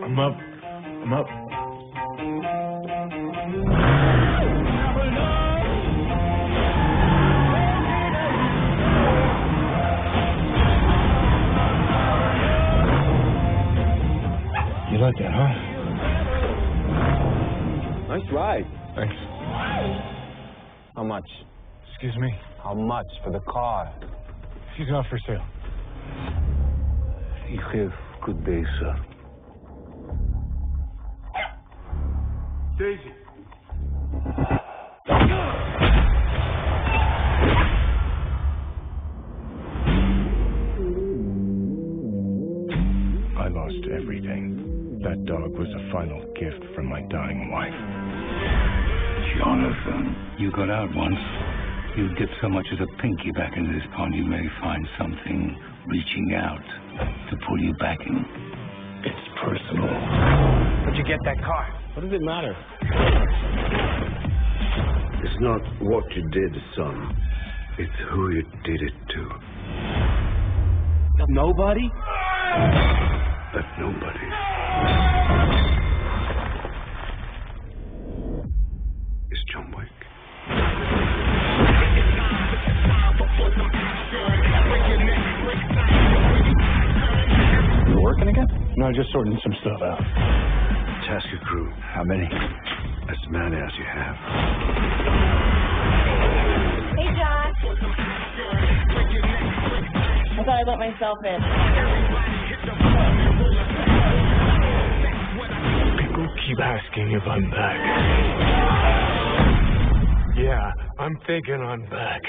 I'm up. I'm up. You like that, huh? Nice ride. Thanks. How much? Excuse me? How much for the car? She's not for sale. You have good day, sir. Daisy. I lost everything. That dog was a final gift from my dying wife. Jonathan, you got out once. You'd get so much as a pinky back into this pond, you may find something reaching out to pull you back in. It's personal. Where'd you get that car? What does it matter? It's not what you did, son. It's who you did it to. Nobody? That nobody is John Wick. You working again? No, just sorting some stuff out. Task your crew. How many? As many as you have. Hey, John. I thought I let myself in. People keep asking if I'm back. Yeah, I'm thinking I'm back.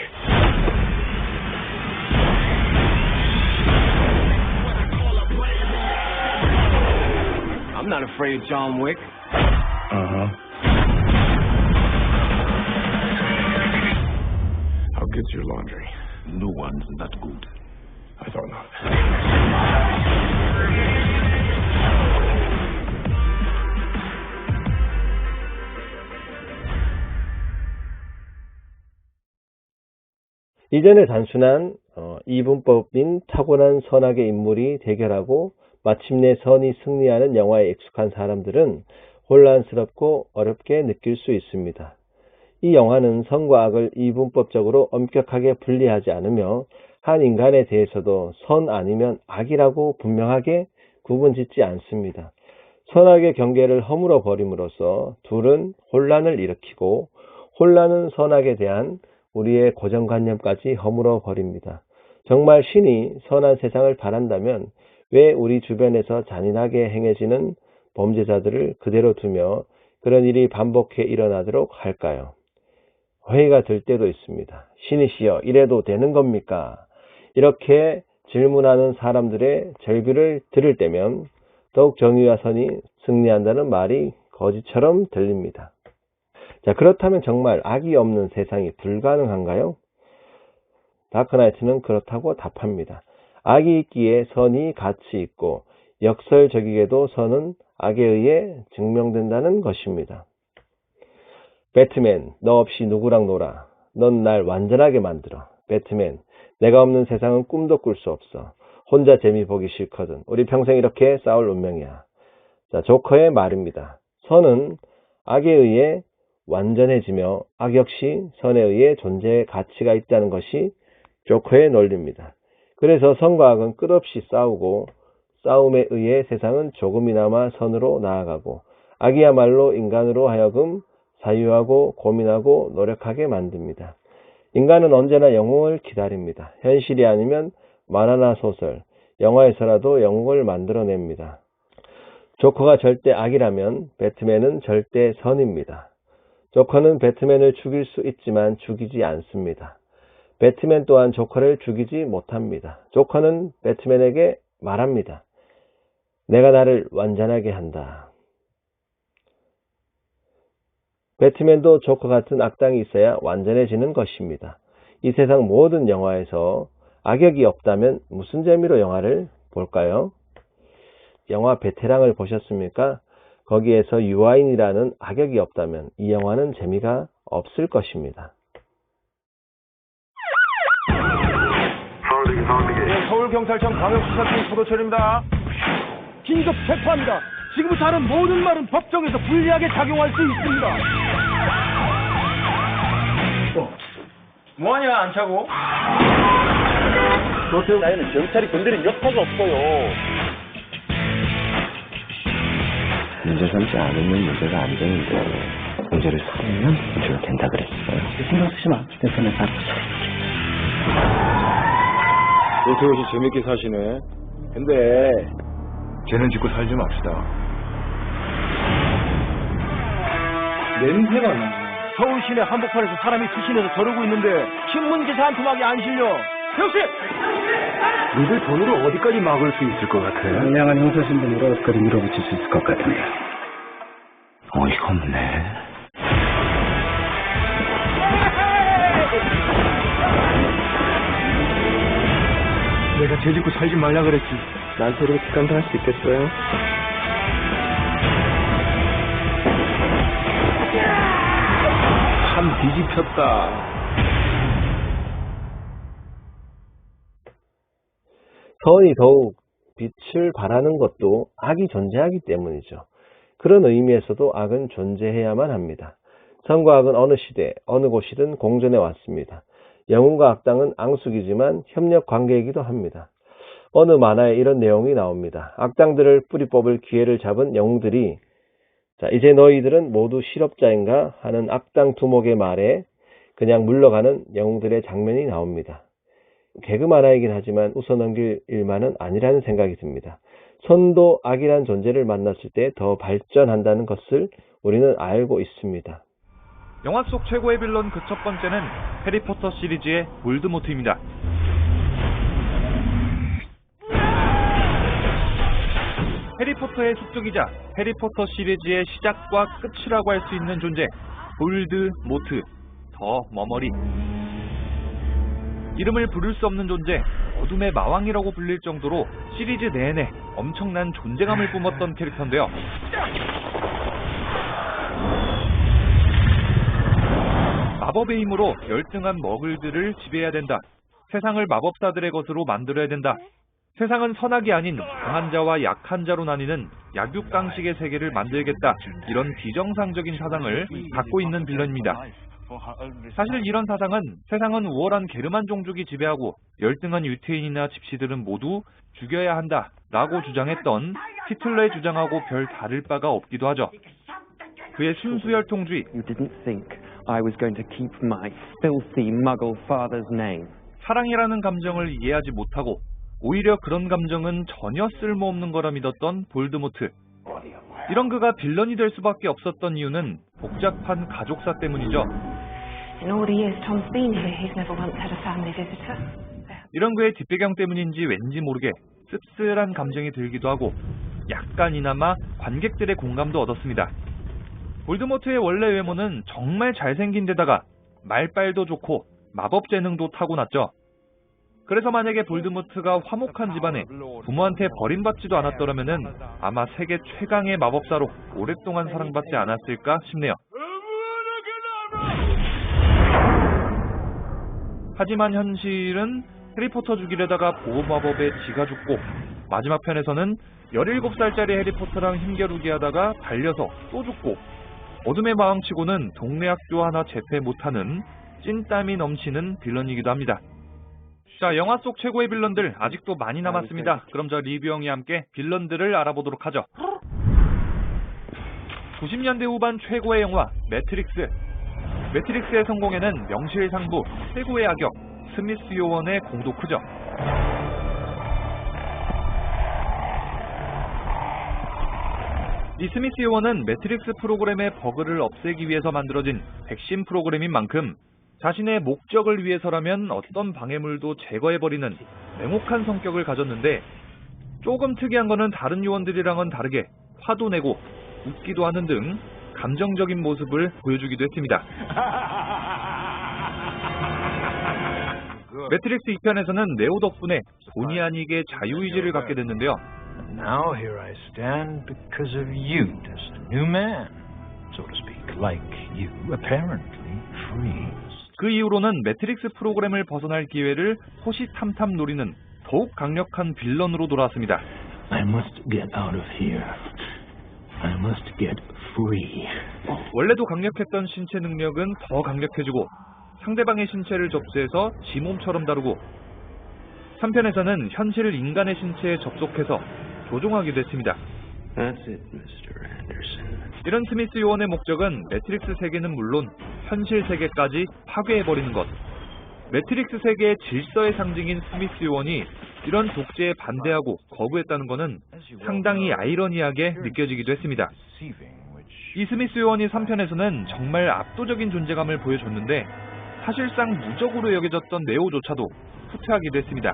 I'm not afraid of John Wick. Uh-huh. How good's your laundry? No one's that good. I thought not. 이전에 단순한 이분법인 타고난 선악의 인물이 대결하고 마침내 선이 승리하는 영화에 익숙한 사람들은 혼란스럽고 어렵게 느낄 수 있습니다. 이 영화는 선과 악을 이분법적으로 엄격하게 분리하지 않으며 한 인간에 대해서도 선 아니면 악이라고 분명하게 구분짓지 않습니다. 선악의 경계를 허물어 버림으로써 둘은 혼란을 일으키고 혼란은 선악에 대한 우리의 고정관념까지 허물어 버립니다. 정말 신이 선한 세상을 바란다면 왜 우리 주변에서 잔인하게 행해지는 범죄자들을 그대로 두며 그런 일이 반복해 일어나도록 할까요? 회의가 들 때도 있습니다. 신이시여, 이래도 되는 겁니까? 이렇게 질문하는 사람들의 절규를 들을 때면 더욱 정의와 선이 승리한다는 말이 거짓처럼 들립니다. 자, 그렇다면 정말 악이 없는 세상이 불가능한가요? 다크나이트는 그렇다고 답합니다. 악이 있기에 선이 가치 있고 역설적이게도 선은 악에 의해 증명된다는 것입니다. 배트맨, 너 없이 누구랑 놀아. 넌 날 완전하게 만들어. 배트맨, 내가 없는 세상은 꿈도 꿀 수 없어. 혼자 재미 보기 싫거든. 우리 평생 이렇게 싸울 운명이야. 자, 조커의 말입니다. 선은 악에 의해 완전해지며 악 역시 선에 의해 존재의 가치가 있다는 것이 조커의 논리입니다. 그래서 선과 악은 끝없이 싸우고 싸움에 의해 세상은 조금이나마 선으로 나아가고 악이야말로 인간으로 하여금 사유하고 고민하고 노력하게 만듭니다. 인간은 언제나 영웅을 기다립니다. 현실이 아니면 만화나 소설, 영화에서라도 영웅을 만들어냅니다. 조커가 절대 악이라면 배트맨은 절대 선입니다. 조커는 배트맨을 죽일 수 있지만 죽이지 않습니다. 배트맨 또한 조커를 죽이지 못합니다. 조커는 배트맨에게 말합니다. 내가 나를 완전하게 한다. 배트맨도 조커 같은 악당이 있어야 완전해지는 것입니다. 이 세상 모든 영화에서 악역이 없다면 무슨 재미로 영화를 볼까요? 영화 베테랑을 보셨습니까? 거기에서 유아인이라는 악역이 없다면 이 영화는 재미가 없을 것입니다. 서울경찰청 광역수사팀 포도철입니다. 긴급 체포합니다. 지금부터 하는 모든 말은 법정에서 불리하게 작용할 수 있습니다. 뭐하냐 안 차고? 노태우 나이는 경찰이 건드린 역사가 없어요. 문제 삼지 않으면 문제가 안 되는데 문제를 삼으면 문제가 된다 그랬어요. 신경 쓰지 마. 내 손에 딱. 노태우 씨 재밌게 사시네. 근데 죄는 짓고 살지 맙시다. 냄새가 나. 서울 시내 한복판에서 사람이 투신해서 저러고 있는데 신문기사 토막이 안 실려. 역시 니들 돈으로 어디까지 막을 수 있을 것 같아? 명량한 형사신분으로 어디까지 밀어붙일 수 있을 것 같은데. 어이가 없네. 내가 죄 짓고 살지 말라 그랬지. 나한테 이렇게 깜짝할 수 있겠어요? 참 뒤집혔다. 선이 더욱 빛을 발하는 것도 악이 존재하기 때문이죠. 그런 의미에서도 악은 존재해야만 합니다. 선과 악은 어느 시대, 어느 곳이든 공존해 왔습니다. 영웅과 악당은 앙숙이지만 협력 관계이기도 합니다. 어느 만화에 이런 내용이 나옵니다. 악당들을 뿌리 뽑을 기회를 잡은 영웅들이 자, 이제 너희들은 모두 실업자인가 하는 악당 두목의 말에 그냥 물러가는 영웅들의 장면이 나옵니다. 개그 만화이긴 하지만 웃어넘길 일만은 아니라는 생각이 듭니다. 선도 악이란 존재를 만났을 때 더 발전한다는 것을 우리는 알고 있습니다. 영화 속 최고의 빌런 그 첫 번째는 해리포터 시리즈의 볼드모트입니다. 해리포터의 숙적이자 해리포터 시리즈의 시작과 끝이라고 할 수 있는 존재, 볼드모트, 더 머머리. 이름을 부를 수 없는 존재, 어둠의 마왕이라고 불릴 정도로 시리즈 내내 엄청난 존재감을 뿜었던 캐릭터인데요. 마법의 힘으로 열등한 머글들을 지배해야 된다. 세상을 마법사들의 것으로 만들어야 된다. 세상은 선악이 아닌 강한 자와 약한 자로 나뉘는 약육강식의 세계를 만들겠다. 이런 비정상적인 사상을 갖고 있는 빌런입니다. 사실 이런 사상은 세상은 우월한 게르만 종족이 지배하고 열등한 유태인이나 집시들은 모두 죽여야 한다 라고 주장했던 히틀러의 주장하고 별 다를 바가 없기도 하죠. 그의 순수혈통주의, You didn't think I was going to keep my filthy muggle father's name. 사랑이라는 감정을 이해하지 못하고 오히려 그런 감정은 전혀 쓸모없는 거라 믿었던 볼드모트. 이런 그가 빌런이 될 수밖에 없었던 이유는 복잡한 가족사 때문이죠. In all the years Tom's been here, he's never once had a family visitor. 이런 그의 뒷배경 때문인지 왠지 모르게 씁쓸한 감정이 들기도 하고 약간이나마 관객들의 공감도 얻었습니다. 볼드모트의 원래 외모는 정말 잘생긴 데다가 말빨도 좋고 마법 재능도 타고났죠. 그래서 만약에 볼드모트가 화목한 집안에 부모한테 버림받지도 않았더라면은 아마 세계 최강의 마법사로 오랫동안 사랑받지 않았을까 싶네요. 하지만 현실은 해리포터 죽이려다가 보호마법에 지가 죽고 마지막 편에서는 17살짜리 해리포터랑 힘겨루기 하다가 달려서 또 죽고 어둠의 마왕치고는 동네 학교 하나 제패 못하는 찐땀이 넘치는 빌런이기도 합니다. 자, 영화 속 최고의 빌런들 아직도 많이 남았습니다. 그럼 저 리뷰형이 함께 빌런들을 알아보도록 하죠. 90년대 후반 최고의 영화 매트릭스. 매트릭스의 성공에는 명실상부 최고의 악역 스미스 요원의 공도 크죠. 이 스미스 요원은 매트릭스 프로그램의 버그를 없애기 위해서 만들어진 핵심 프로그램인 만큼 자신의 목적을 위해서라면 어떤 방해물도 제거해버리는 냉혹한 성격을 가졌는데 조금 특이한 거는 다른 요원들이랑은 다르게 화도 내고 웃기도 하는 등 감정적인 모습을 보여주기도 했습니다. 매트릭스 2편에서는 네오 덕분에 본의 아니게 자유의지를 갖게 됐는데요. Now here I stand because of you, just a new man, so to speak, like you, apparently free. 그 이후로는 매트릭스 프로그램을 벗어날 기회를 호시탐탐 노리는 더욱 강력한 빌런으로 돌아왔습니다. I must get out of here. I must get free. 원래도 강력했던 신체 능력은 더 강력해지고 상대방의 신체를 접수해서 지 몸처럼 다루고 3편에서는 현실 인간의 신체에 접속해서 조종하기도 했습니다. That's it, Mr. Anderson. 이런 스미스 요원의 목적은 매트릭스 세계는 물론 현실 세계까지 파괴해버리는 것. 매트릭스 세계의 질서의 상징인 스미스 요원이 이런 독재에 반대하고 거부했다는 것은 상당히 아이러니하게 느껴지기도 했습니다. 이 스미스 요원이 3편에서는 정말 압도적인 존재감을 보여줬는데 사실상 무적으로 여겨졌던 네오조차도 후퇴하기도 했습니다.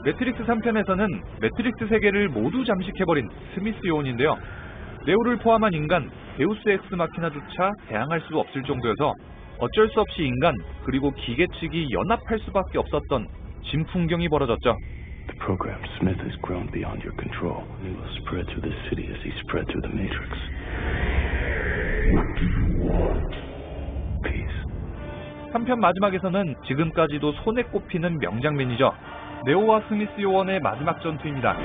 매트릭스 3편에서는 매트릭스 세계를 모두 잠식해버린 스미스 요원인데요. 네오를 포함한 인간, 데우스 엑스 마키나조차 대항할 수 없을 정도여서 어쩔 수 없이 인간 그리고 기계 측이 연합할 수밖에 없었던 진풍경이 벌어졌죠. The program Smith has grown beyond your control. He will spread through the city as he spread through the Matrix. Peace. 3편 마지막에서는 지금까지도 손에 꼽히는 명장면이죠. 네오와 스미스 요원의 마지막 전투입니다.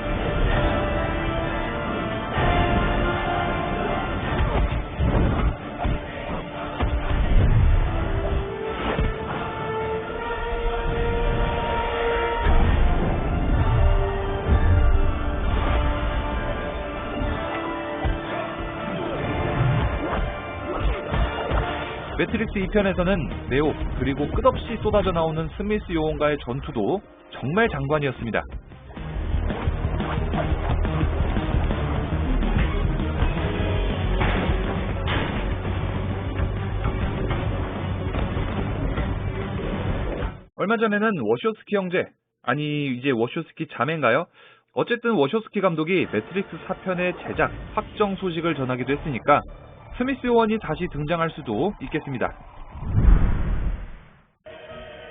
매트릭스 2편에서는 네오 그리고 끝없이 쏟아져 나오는 스미스 요원과의 전투도 정말 장관이었습니다. 얼마 전에는 워쇼스키 형제, 아니 이제 워쇼스키 자매인가요? 어쨌든 워쇼스키 감독이 매트릭스 4편의 제작 확정 소식을 전하기도 했으니까 스미스 요원이 다시 등장할 수도 있겠습니다.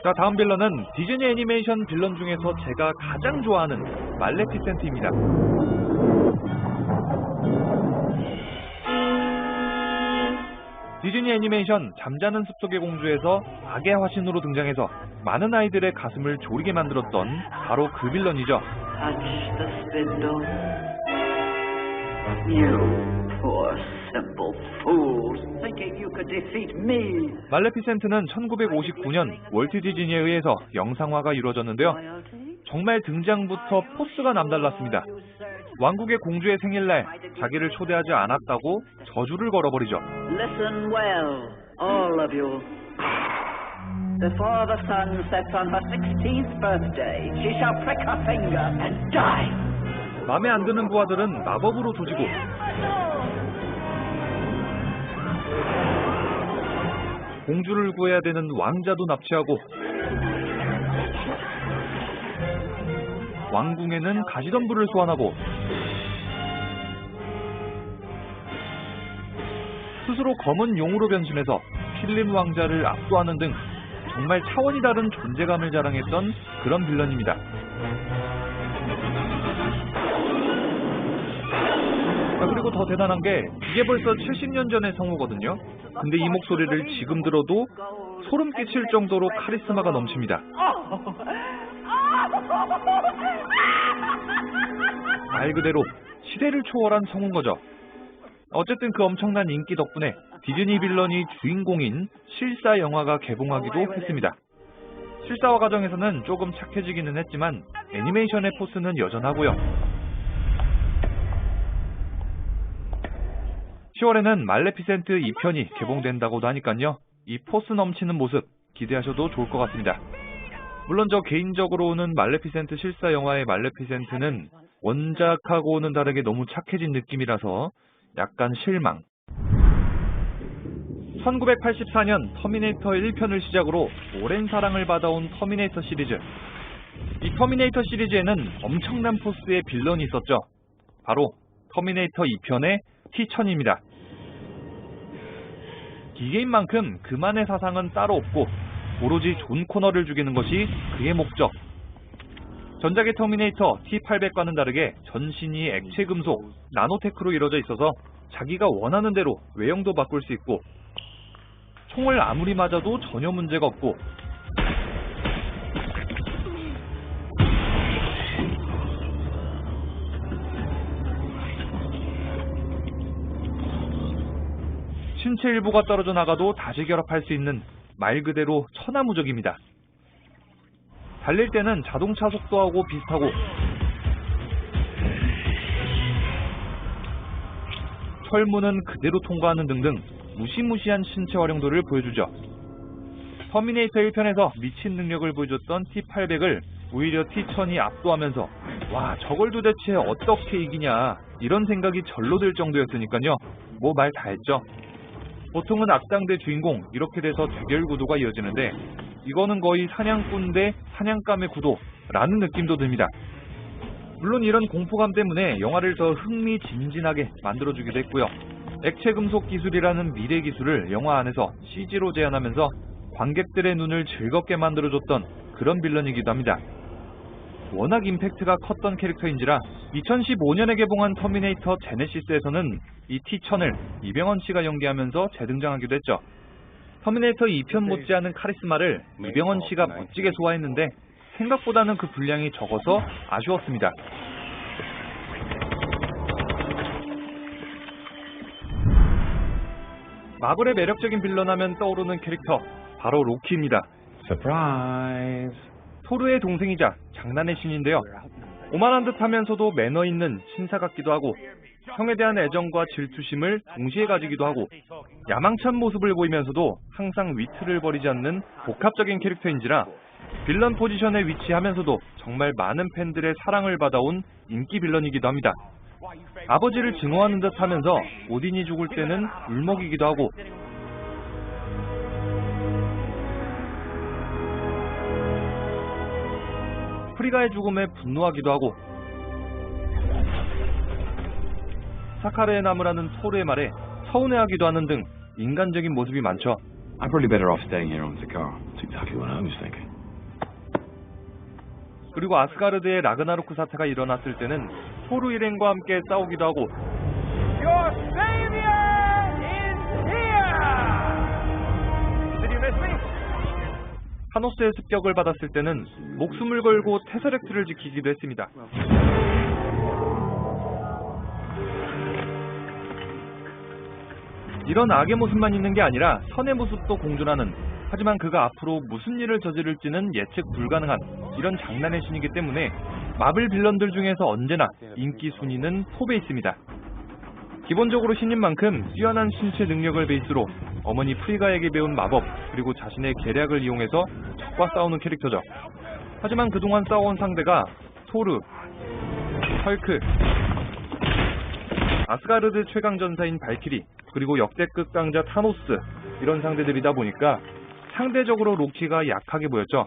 자, 다음 빌런은 디즈니 애니메이션 빌런 중에서 제가 가장 좋아하는 말레피센트입니다. 디즈니 애니메이션 잠자는 숲속의 공주에서 악의 화신으로 등장해서 많은 아이들의 가슴을 졸이게 만들었던 바로 그 빌런이죠. 말레피센트는 1959년 월트 디즈니에 의해서 영상화가 이루어졌는데요. 정말 등장부터 포스가 남달랐습니다. 왕국의 공주의 생일날 자기를 초대하지 않았다고 저주를 걸어버리죠. Listen well, all of you. Before the sun sets on her 16th birthday, she shall prick her finger and die. 마음에 안 드는 부하들은 마법으로 조지고 공주를 구해야 되는 왕자도 납치하고 왕궁에는 가시덤불을 소환하고 스스로 검은 용으로 변신해서 필립 왕자를 압도하는 등 정말 차원이 다른 존재감을 자랑했던 그런 빌런입니다. 그리고 더 대단한 게 이게 벌써 70년 전의 성우거든요. 근데 이 목소리를 지금 들어도 소름 끼칠 정도로 카리스마가 넘칩니다. 말 그대로 시대를 초월한 성우인 거죠. 어쨌든 그 엄청난 인기 덕분에 디즈니 빌런이 주인공인 실사 영화가 개봉하기도 했습니다. 실사화 과정에서는 조금 착해지기는 했지만 애니메이션의 포스는 여전하고요. 10월에는 말레피센트 2편이 개봉된다고도 하니까요. 이 포스 넘치는 모습 기대하셔도 좋을 것 같습니다. 물론 저 개인적으로는 말레피센트 실사 영화의 말레피센트는 원작하고는 다르게 너무 착해진 느낌이라서 약간 실망. 1984년 터미네이터 1편을 시작으로 오랜 사랑을 받아온 터미네이터 시리즈. 이 터미네이터 시리즈에는 엄청난 포스의 빌런이 있었죠. 바로 터미네이터 2편의 T-1000입니다. 기계인 만큼 그만의 사상은 따로 없고 오로지 존 코너를 죽이는 것이 그의 목적. 전작의 터미네이터 T-800과는 다르게 전신이 액체 금속, 나노테크로 이루어져 있어서 자기가 원하는 대로 외형도 바꿀 수 있고 총을 아무리 맞아도 전혀 문제가 없고 신체 일부가 떨어져 나가도 다시 결합할 수 있는 말 그대로 천하무적입니다. 달릴 때는 자동차 속도하고 비슷하고 철문은 그대로 통과하는 등등 무시무시한 신체 활용도를 보여주죠. 터미네이터 1편에서 미친 능력을 보여줬던 T-800을 오히려 T-1000이 압도하면서 와, 저걸 도대체 어떻게 이기냐 이런 생각이 절로 들 정도였으니까요. 뭐 말 다 했죠. 보통은 악당 대 주인공 이렇게 돼서 대결 구도가 이어지는데 이거는 거의 사냥꾼 대 사냥감의 구도라는 느낌도 듭니다. 물론 이런 공포감 때문에 영화를 더 흥미진진하게 만들어주기도 했고요. 액체 금속 기술이라는 미래 기술을 영화 안에서 CG로 재현하면서 관객들의 눈을 즐겁게 만들어줬던 그런 빌런이기도 합니다. 워낙 임팩트가 컸던 캐릭터인지라 2015년에 개봉한 터미네이터 제네시스에서는 이 T-1000을 이병헌 씨가 연기하면서 재등장하기도 했죠. 터미네이터 2편 못지않은 카리스마를 이병헌 씨가 멋지게 소화했는데 생각보다는 그 분량이 적어서 아쉬웠습니다. 마블의 매력적인 빌런하면 떠오르는 캐릭터 바로 로키입니다. 서프라이즈. 토르의 동생이자 장난의 신인데요. 오만한 듯하면서도 매너 있는 신사 같기도 하고 형에 대한 애정과 질투심을 동시에 가지기도 하고 야망찬 모습을 보이면서도 항상 위트를 버리지 않는 복합적인 캐릭터인지라 빌런 포지션에 위치하면서도 정말 많은 팬들의 사랑을 받아온 인기 빌런이기도 합니다. 아버지를 증오하는 듯 하면서 오딘이 죽을 때는 울먹이기도 하고 프리가의 죽음에 분노하기도 하고 사카르의 나무라는 토르의 말에 서운해하기도 하는 등 인간적인 모습이 많죠. I'm probably better off staying here on Sakaar. That's exactly what I was thinking. 그리고 아스가르드의 라그나로크 사태가 일어났을 때는 토르 일행과 함께 싸우기도 하고 Your savior is here! Did you miss me? 타노스의 습격을 받았을 때는 목숨을 걸고 테서렉트를 지키기도 했습니다. 이런 악의 모습만 있는 게 아니라 선의 모습도 공존하는, 하지만 그가 앞으로 무슨 일을 저지를지는 예측 불가능한 이런 장난의 신이기 때문에 마블 빌런들 중에서 언제나 인기 순위는 톱에 있습니다. 기본적으로 신인 만큼 뛰어난 신체 능력을 베이스로 어머니 프리가에게 배운 마법 그리고 자신의 계략을 이용해서 적과 싸우는 캐릭터죠. 하지만 그동안 싸워온 상대가 토르, 헐크, 아스가르드 최강 전사인 발키리, 그리고 역대급 강자 타노스, 이런 상대들이다 보니까 상대적으로 로키가 약하게 보였죠.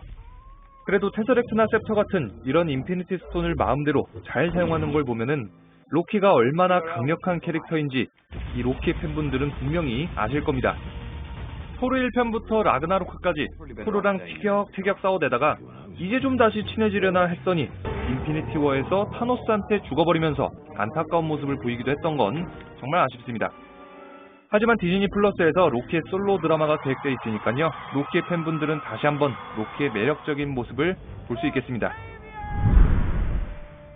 그래도 테서렉트나 셉터 같은 이런 인피니티 스톤을 마음대로 잘 사용하는 걸 보면은 로키가 얼마나 강력한 캐릭터인지 이 로키 팬분들은 분명히 아실 겁니다. 토르 1편부터 라그나로크까지 토르랑 티격태격 싸워대다가 이제 좀 다시 친해지려나 했더니 인피니티 워에서 타노스한테 죽어버리면서 안타까운 모습을 보이기도 했던 건 정말 아쉽습니다. 하지만 디즈니 플러스에서 로키의 솔로 드라마가 계획되어 있으니까요. 로키의 팬분들은 다시 한번 로키의 매력적인 모습을 볼 수 있겠습니다.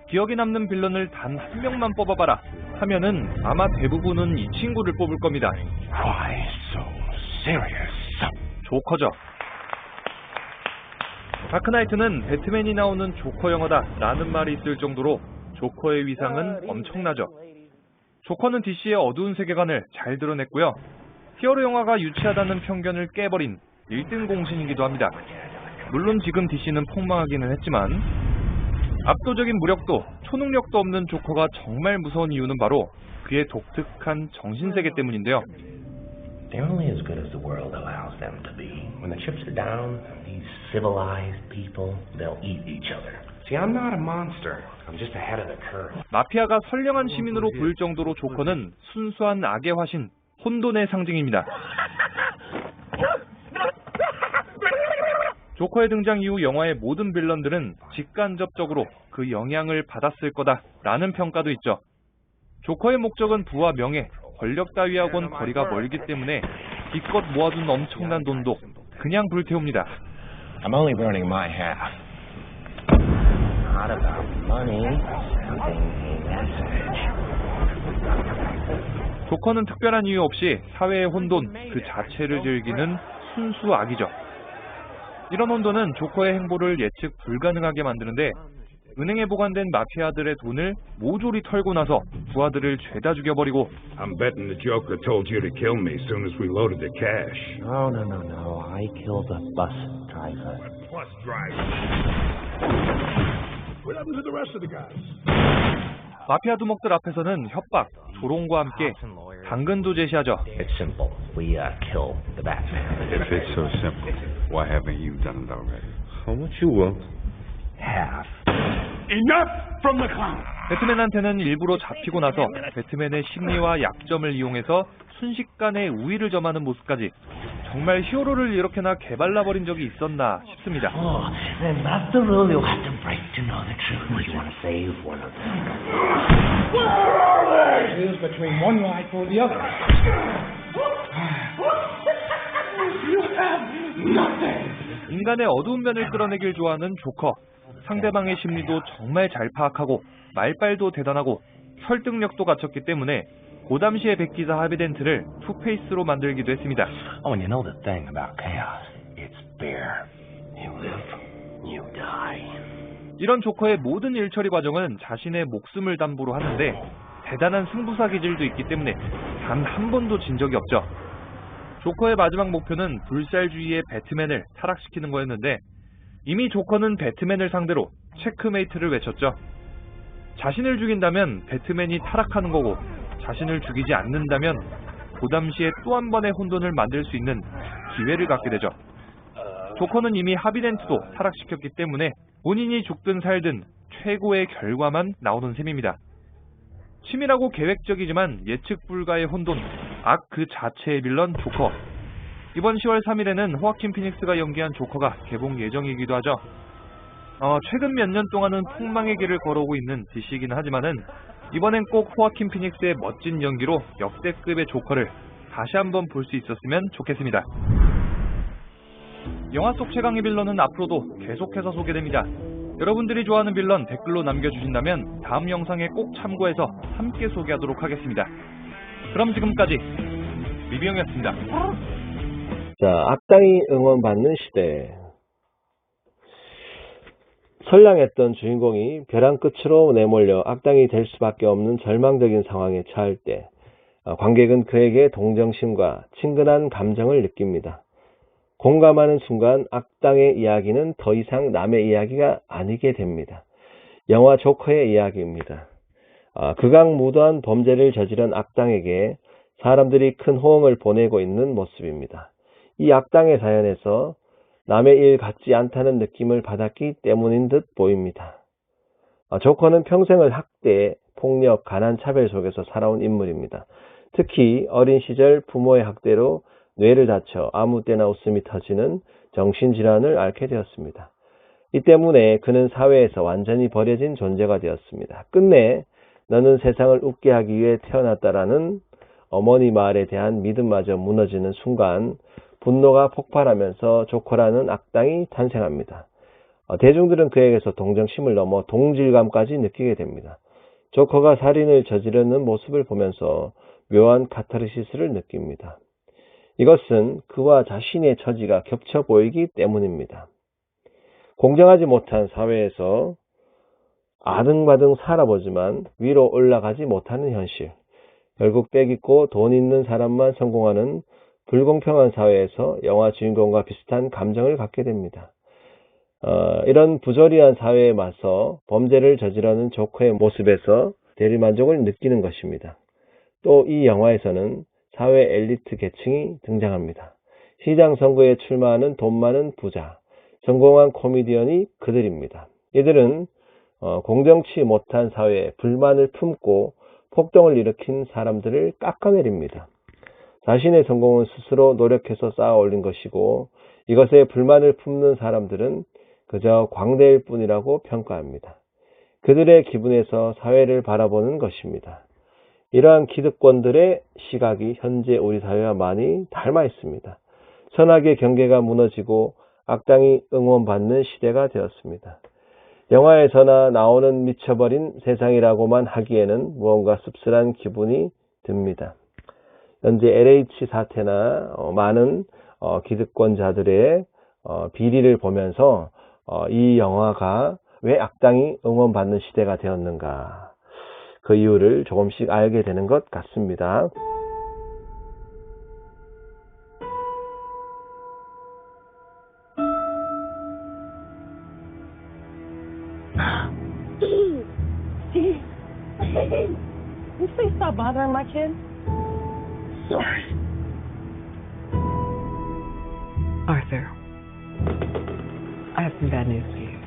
기억에 남는 빌런을 단 한 명만 뽑아봐라 하면은 아마 대부분은 이 친구를 뽑을 겁니다. Why so serious? 조커죠. 다크나이트는 배트맨이 나오는 조커 영화다 라는 말이 있을 정도로 조커의 위상은 엄청나죠. 조커는 DC의 어두운 세계관을 잘 드러냈고요. 히어로 영화가 유치하다는 편견을 깨버린 1등 공신이기도 합니다. 물론 지금 DC는 폭망하기는 했지만 압도적인 무력도 초능력도 없는 조커가 정말 무서운 이유는 바로 그의 독특한 정신세계 때문인데요. They're only as good as the world allows them to be. When the chips are down, these civilized people, they'll eat each other. See, I'm not a monster. I'm just ahead of the curve. 마피아가 선량한 시민으로 보일 정도로 조커는 순수한 악의 화신, 혼돈의 상징입니다. 조커의 등장 이후 영화의 모든 빌런들은 직간접적으로 그 영향을 받았을 거다라는 평가도 있죠. 조커의 목적은 부와 명예, 권력 따위하고는 거리가 멀기 때문에 기껏 모아둔 엄청난 돈도 그냥 불태웁니다. I'm only burning my half. Not about money. Something in message. 조커는 특별한 이유 없이 사회의 혼돈 그 자체를 즐기는 순수 악이죠. 이런 혼돈은 조커의 행보를 예측 불가능하게 만드는데 은행에 보관된 마피아들의 돈을 모조리 털고 나서 부하들을 죄다 죽여버리고 I'm betting the Joker told you to kill me as soon as we loaded the cash. No. I killed the bus driver. Bus driver. What happened to the rest of the guys? 마피아 두목들 앞에서는 협박, 조롱과 함께 당근도 제시하죠. It's simple. We kill the Batman. If it's so simple, why haven't you done it already? How much you want? Half. Enough from the clown! 배트맨한테는 일부러 잡히고 나서 배트맨의 심리와 약점을 이용해서 순식간에 우위를 점하는 모습까지 정말 히어로를 이렇게나 개발라버린 적이 있었나 싶습니다. Oh, then that's the rule you have to break to know the truth. You want to save one of them. Where are they? Choose between one life or the other. You have nothing! 인간의 어두운 면을 끌어내길 좋아하는 조커. 상대방의 심리도 정말 잘 파악하고 말빨도 대단하고 설득력도 갖췄기 때문에 그 당시의 백기사 하비덴트를 투페이스로 만들기도 했습니다. Oh, and you know the thing about chaos. It's fair. You live, you die. 이런 조커의 모든 일처리 과정은 자신의 목숨을 담보로 하는데 대단한 승부사 기질도 있기 때문에 단 한 번도 진 적이 없죠. 조커의 마지막 목표는 불살주의의 배트맨을 타락시키는 거였는데 이미 조커는 배트맨을 상대로 체크메이트를 외쳤죠. 자신을 죽인다면 배트맨이 타락하는 거고 자신을 죽이지 않는다면 그 당시에 또 한 번의 혼돈을 만들 수 있는 기회를 갖게 되죠. 조커는 이미 하비덴트도 타락시켰기 때문에 본인이 죽든 살든 최고의 결과만 나오는 셈입니다. 치밀하고 계획적이지만 예측 불가의 혼돈, 악 그 자체의 빌런 조커. 이번 10월 3일에는 호아킨 피닉스가 연기한 조커가 개봉 예정이기도 하죠. 최근 몇 년 동안은 폭망의 길을 걸어오고 있는 DC이긴 하지만은 이번엔 꼭 호아킨 피닉스의 멋진 연기로 역대급의 조커를 다시 한번 볼 수 있었으면 좋겠습니다. 영화 속 최강의 빌런은 앞으로도 계속해서 소개됩니다. 여러분들이 좋아하는 빌런 댓글로 남겨주신다면 다음 영상에 꼭 참고해서 함께 소개하도록 하겠습니다. 그럼 지금까지 리뷰형이었습니다. 자, 악당이 응원받는 시대. 선량했던 주인공이 벼랑 끝으로 내몰려 악당이 될 수밖에 없는 절망적인 상황에 처할 때 관객은 그에게 동정심과 친근한 감정을 느낍니다. 공감하는 순간 악당의 이야기는 더 이상 남의 이야기가 아니게 됩니다. 영화 조커의 이야기입니다. 극악무도한 범죄를 저지른 악당에게 사람들이 큰 호응을 보내고 있는 모습입니다. 이 악당의 사연에서 남의 일 같지 않다는 느낌을 받았기 때문인 듯 보입니다. 조커는 평생을 학대, 폭력, 가난, 차별 속에서 살아온 인물입니다. 특히 어린 시절 부모의 학대로 뇌를 다쳐 아무 때나 웃음이 터지는 정신질환을 앓게 되었습니다. 이 때문에 그는 사회에서 완전히 버려진 존재가 되었습니다. 끝내 너는 세상을 웃게 하기 위해 태어났다라는 어머니 말에 대한 믿음마저 무너지는 순간 분노가 폭발하면서 조커라는 악당이 탄생합니다. 대중들은 그에게서 동정심을 넘어 동질감까지 느끼게 됩니다. 조커가 살인을 저지르는 모습을 보면서 묘한 카타르시스를 느낍니다. 이것은 그와 자신의 처지가 겹쳐 보이기 때문입니다. 공정하지 못한 사회에서 아등바등 살아보지만 위로 올라가지 못하는 현실, 결국 빽 있고 돈 있는 사람만 성공하는 불공평한 사회에서 영화 주인공과 비슷한 감정을 갖게 됩니다. 이런 부조리한 사회에 맞서 범죄를 저지르는 조커의 모습에서 대리만족을 느끼는 것입니다. 또 이 영화에서는 사회 엘리트 계층이 등장합니다. 시장 선거에 출마하는 돈 많은 부자, 성공한 코미디언이 그들입니다. 이들은 공정치 못한 사회에 불만을 품고 폭동을 일으킨 사람들을 깎아내립니다. 자신의 성공은 스스로 노력해서 쌓아 올린 것이고 이것에 불만을 품는 사람들은 그저 광대일 뿐이라고 평가합니다. 그들의 기분에서 사회를 바라보는 것입니다. 이러한 기득권들의 시각이 현재 우리 사회와 많이 닮아 있습니다. 선악의 경계가 무너지고 악당이 응원받는 시대가 되었습니다. 영화에서나 나오는 미쳐버린 세상이라고만 하기에는 무언가 씁쓸한 기분이 듭니다. 현재 LH 사태나 많은 기득권자들의 비리를 보면서 이 영화가 왜 악당이 응원받는 시대가 되었는가, 그 이유를 조금씩 알게 되는 것 같습니다. Steve, can you please stop bothering my kid? Sorry. Arthur, I have some bad news for you.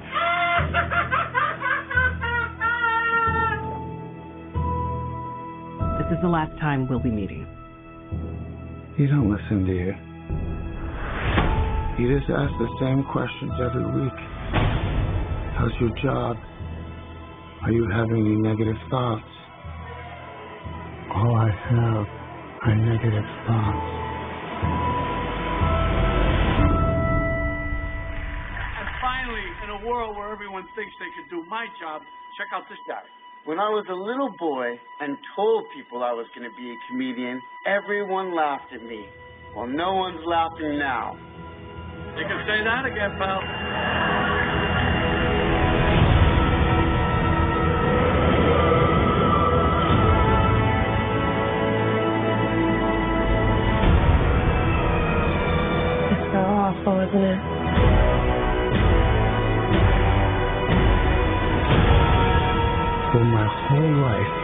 This is the last time we'll be meeting. You don't listen, do you? You just ask the same questions every week. How's your job? Are you having any negative thoughts? All I have are negative thoughts. And finally, in a world where everyone thinks they can do my job, check out this guy. When I was a little boy and told people I was going to be a comedian, everyone laughed at me. Well, no one's laughing now. You can say that again, pal. It's so awful, isn't it? For my whole life,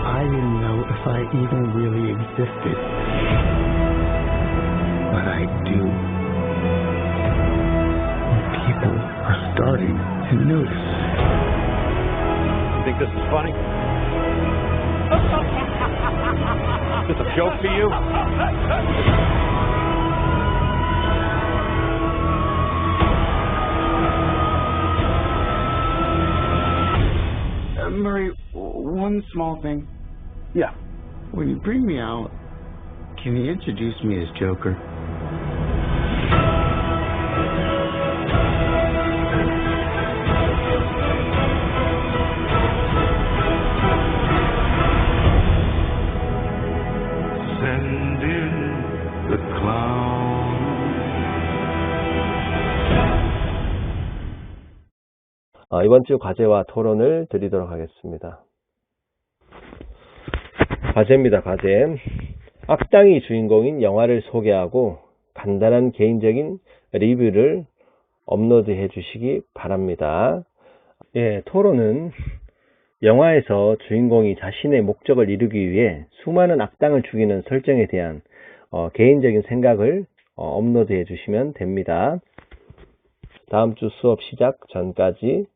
I didn't know if I even really existed. But I do. People are starting to notice. You think this is funny? Is this a joke to you? Murray, one small thing. Yeah. When you bring me out, can you introduce me as Joker? Send in the clown. 이번 주 과제와 토론을 드리도록 하겠습니다. 과제입니다. 과제. 악당이 주인공인 영화를 소개하고 간단한 개인적인 리뷰를 업로드해 주시기 바랍니다. 토론은 영화에서 주인공이 자신의 목적을 이루기 위해 수많은 악당을 죽이는 설정에 대한 개인적인 생각을 업로드해 주시면 됩니다. 다음 주 수업 시작 전까지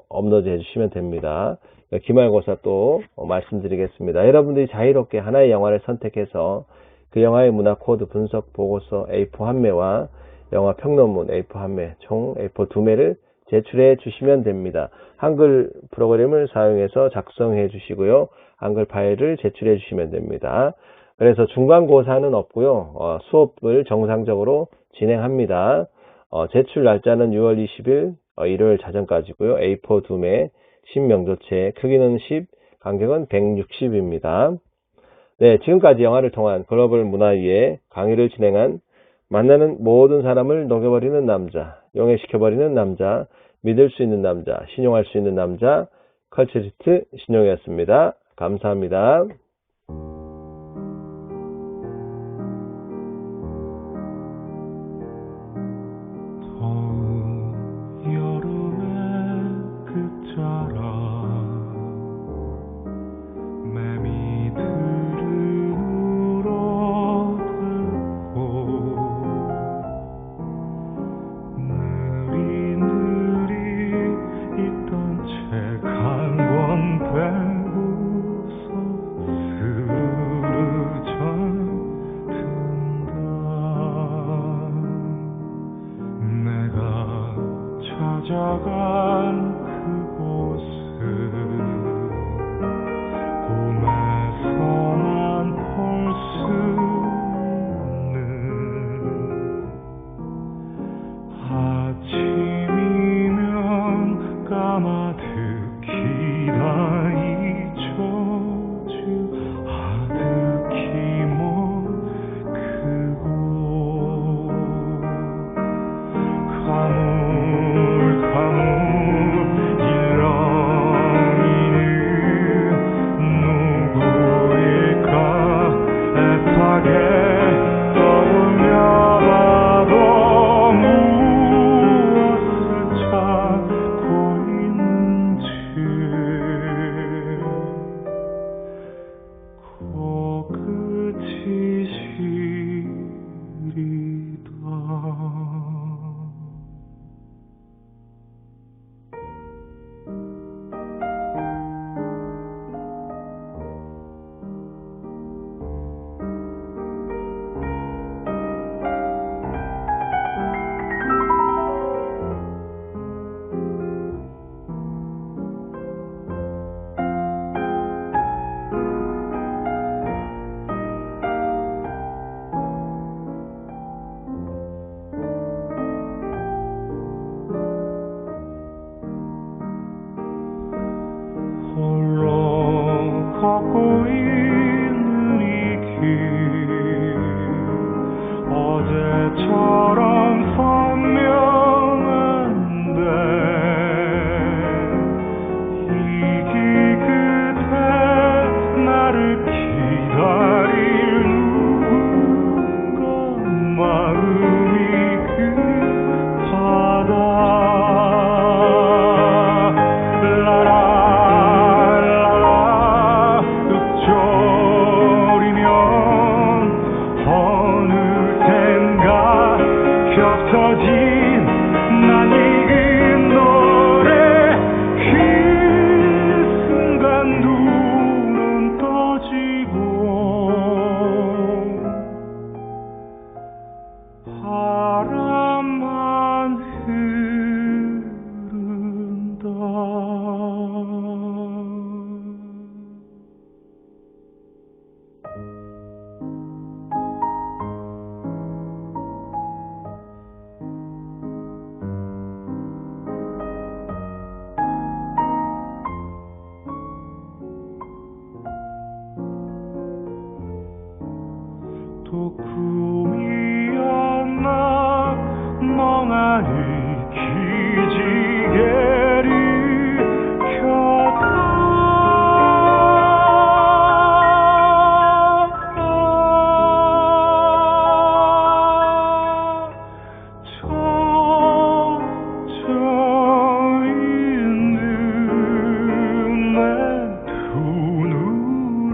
업로드 해주시면 됩니다. 기말고사 또 말씀드리겠습니다. 여러분들이 자유롭게 하나의 영화를 선택해서 그 영화의 문화 코드 분석 보고서 A4 1매와 영화 평론문 A4 1매, 총 A4 2매를 제출해 주시면 됩니다. 한글 프로그램을 사용해서 작성해 주시고요. 한글 파일을 제출해 주시면 됩니다. 그래서 중간고사는 없고요. 수업을 정상적으로 진행합니다. 제출 날짜는 6월 20일 일요일 자정까지고요. A4 2매, 신명조체, 크기는 10, 간격은 160입니다. 네, 지금까지 영화를 통한 글로벌 문화 위에 강의를 진행한 만나는 모든 사람을 녹여버리는 남자, 용해시켜버리는 남자, 믿을 수 있는 남자, 신용할 수 있는 남자, 컬처리스트 신용이었습니다. 감사합니다. 책 한 권 빼고서 꿈이었나 멍하니 기지개를 켰다 젖어 있는 내 두 눈은